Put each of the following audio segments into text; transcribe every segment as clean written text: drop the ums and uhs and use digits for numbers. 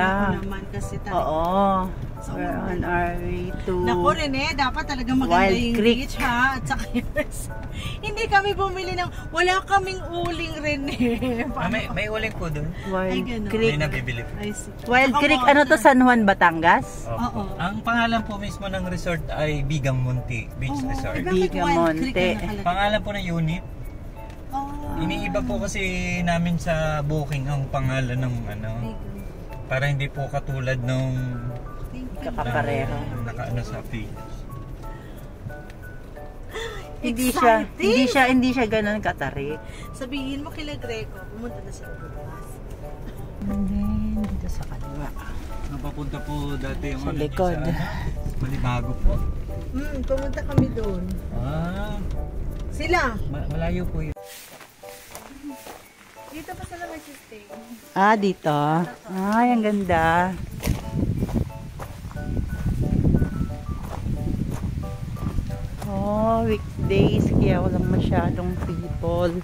Yeah. Ako naman kasi talaga. Oo. So, we're on our way to Naku Rene, dapat talaga maganda Wild yung Creek. beach ha. At saka hindi kami bumili ng, wala kaming uling Rene. May uling po doon. Wild ganun. Creek. May nabibili po. I see. Wild Saka Creek, water. ano to, San Juan, Batangas? Oo. Ang pangalan po mismo ng resort ay Bigamonte Beach Resort. Bakit Wild Creek Bigamonte. ang nakalagay? Pangalan po ng unit. Oh. Iniiba po kasi namin sa booking ang pangalan ng ano. Para hindi po katulad nung Kakapareho. nakaano sa page. Hindi siya ganun katarik. Sabihin mo kila Greco, pumunta na sila bukas. And then, dito sa kaliwa. Napapunta po dati yung Sa likod. Malibago po. Pumunta kami doon. Sila. Malayo po yun. Dito pa sila mag-stay. Dito. Ay, ang ganda. Oh, weekdays kaya walang masyadong people.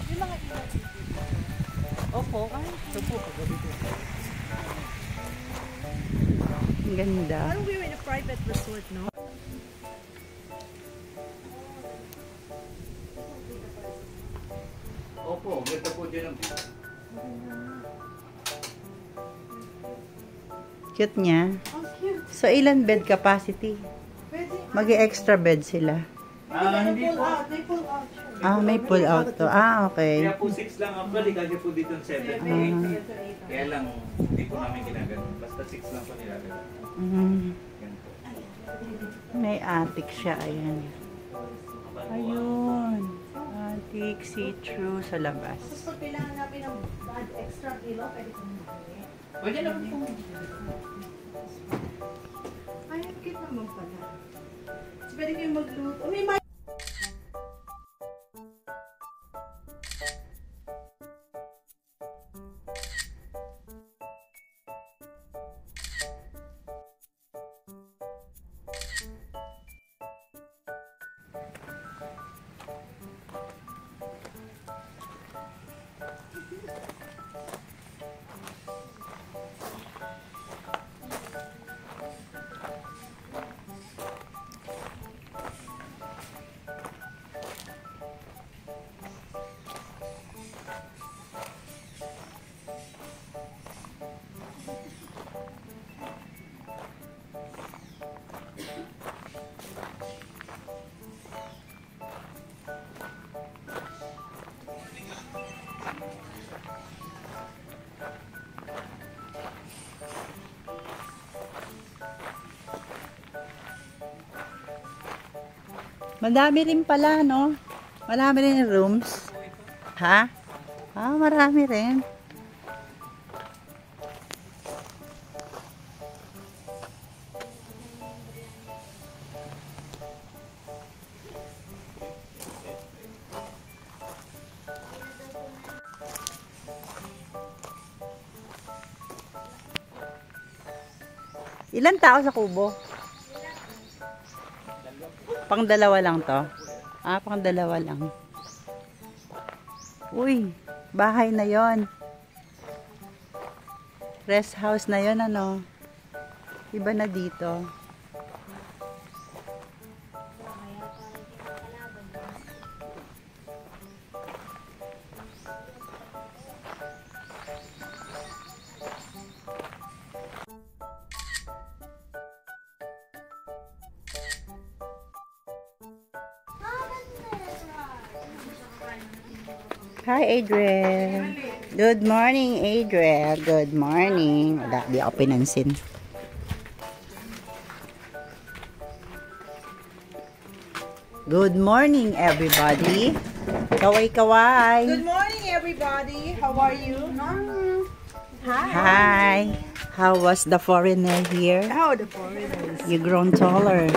Yung mga ilaw dito. Opo, ito po kagabi ko. Ang ganda. Parang we were in a private resort, no? Opo, ganda po dyan ang Cute niya. Oh, cute. So, ilan bed capacity? Pwede. Mag-extra bed sila. hindi Pull po. out. They pull out. May pull out to. Okay. Kaya po 6 lang actually, kasi po dito 7. Kaya lang, hindi po namin ginagano. Basta 6 lang po nilagano. Yan po. May attic siya. Ayan. Ayun. Attic, see-through sa labas. Tapos pag kailangan namin ng bad extra pillow, pwede kong makikita. Pwede lang po. Ay, ang cute naman pala. So, pwede kayong magluto. Oh, may Madami rin pala, no? Marami rin rooms. Ha? Marami rin. Ilan tao sa kubo? Pang dalawa lang to. Pang dalawa lang. Uy, bahay na yon. Rest house na yon, ano. Iba na dito. Hi, Adriel. Good morning, Adriel. Good morning. Wala, di ako pinansin. Good morning, everybody. Kaway-kaway. Good morning, everybody. How are you? Hi. How was the foreigner here? How the foreigners? You grown taller.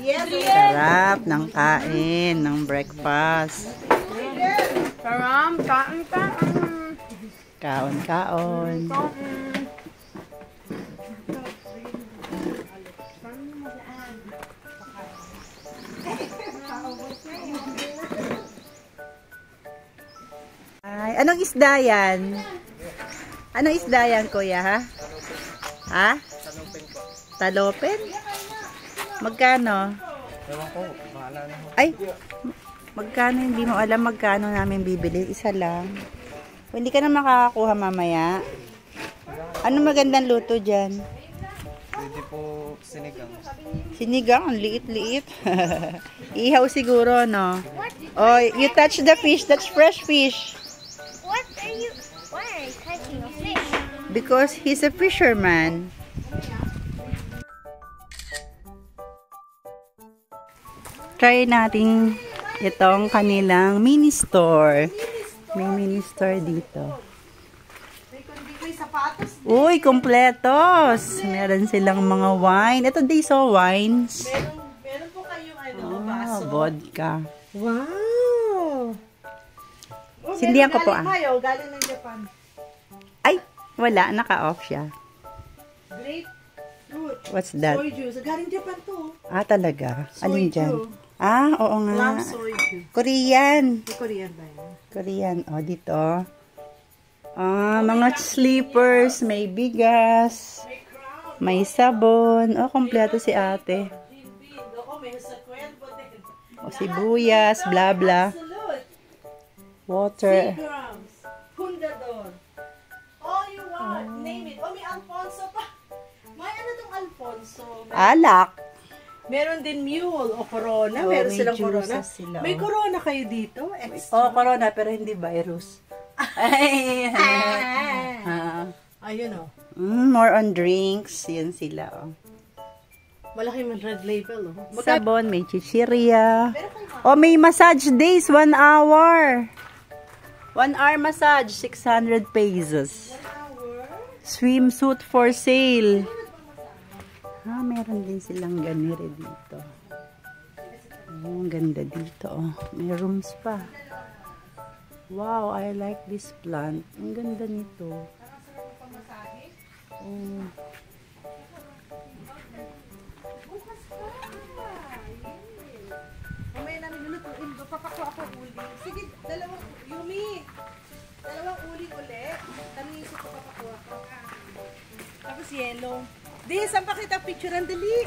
Yes, Sarap ng kain, ng breakfast. Karam, kain. Kaon-kaon. Anong isda yan? Anong isda yan, kuya, ha? Ha? Talopen? Magkano? Ewan ko, bahala na ho. Ay, magkano? Hindi mo alam magkano namin bibili. Isa lang. O, hindi ka na makakakuha mamaya. Ano magandang luto dyan? Pwede po sinigang. Sinigang, ang liit-liit. Ihaw siguro, no? Oh, you touch the fish. That's fresh fish. Why are you touching a fish? Because he's a fisherman. Try natin itong kanilang mini store. May mini store dito. May sapatos. Uy, kompletos. Meron silang mga wine. Ito, they saw wines. Meron po kayong Ah, vodka. Wow! Oh, Sindihan ko po, galing kayo, galing ng Japan. Ay, wala. Naka-off siya. Grape fruit. What's that? Soy juice. Galing Japan to. Ah, talaga? Alin Soy dyan? juice. Ah, oo nga. Lamb soy juice. Korean. May Korean ba yan? Korean. O, dito. Ah, mga slippers. May bigas. May sabon. O, kompleto si ate. Oo, may sakwento din. O, sibuyas, bla bla. Absolute. Water. 3 grams. Fundador. All you want. Name it. Oh, may Alfonso pa. May ano tong Alfonso? Alak. Meron din mule o corona. Oh, Meron may silang juices corona. sila, May oh. corona kayo dito? Oh, corona, pero hindi virus. Ay, ah. Ayun o. More on drinks. Yan sila, oh. Malaki man red label o. Sabon, may chichirya. Oh, may massage days, 1 hour. 1 hour massage, 600 pesos. Swimsuit for sale. Ah, meron din silang ganire dito. Oh, ang ganda dito, oh. May rooms pa. Wow, I like this plant. Ang ganda nito. Oh. Mamaya namin lulutuin. Papakuha ako uling. Sige, Yumi. Dalawang uling ulit. Tanisip ko papakuha ko. Tapos yellow. Di, saan pa kita picture ang dali?